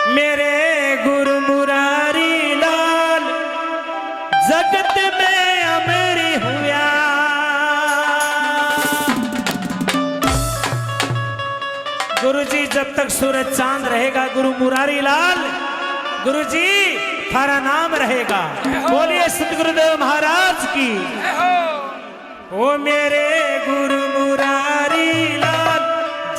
मेरे गुरु मुरारी लाल जगत में अमरी हुआ। गुरु जी जब तक सूरज चांद रहेगा गुरु मुरारी लाल, गुरु जी थारा नाम रहेगा। बोलिए सतगुरुदेव महाराज की। ओ मेरे गुरु मुरारी लाल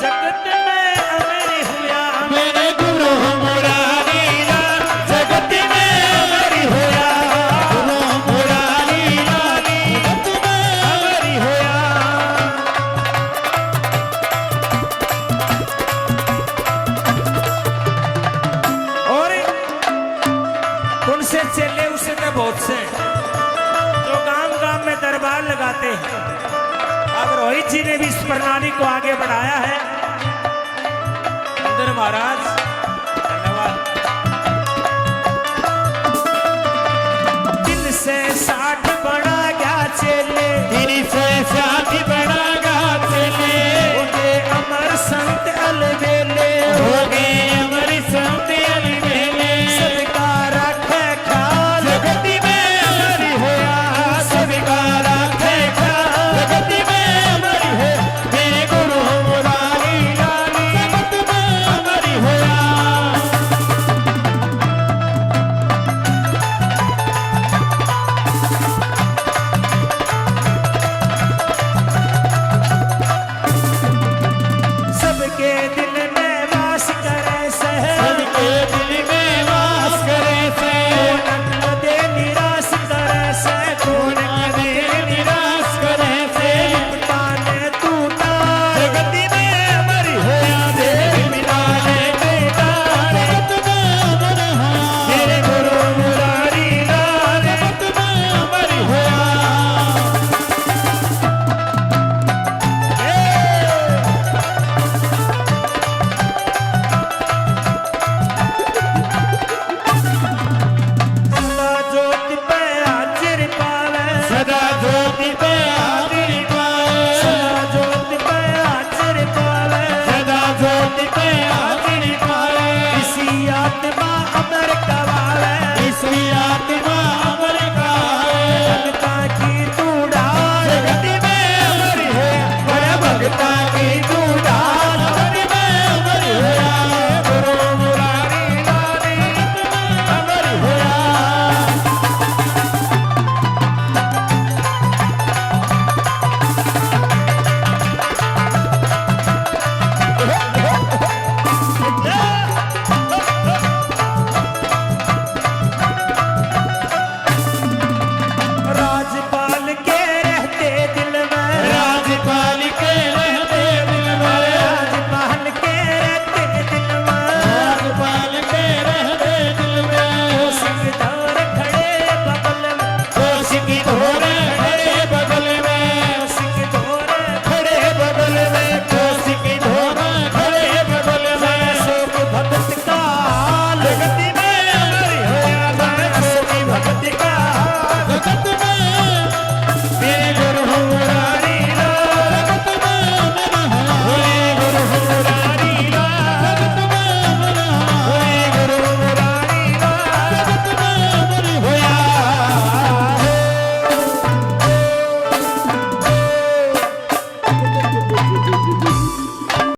जगत में अमरी हुआ। मेरे गुरु मुरारी लाल जगत में अमरी हुआ। गुरु मुरारी लाल जगत में अमरी हुआ। और उनसे चले उसे तो बहुत से जो गांव गांव में दरबार लगाते हैं। अब रोहित जी ने भी इस प्रणाली को आगे बढ़ाया है। सुंदर महाराज धन्यवाद। 3 से 60 बड़ा क्या चेले, 3 से 60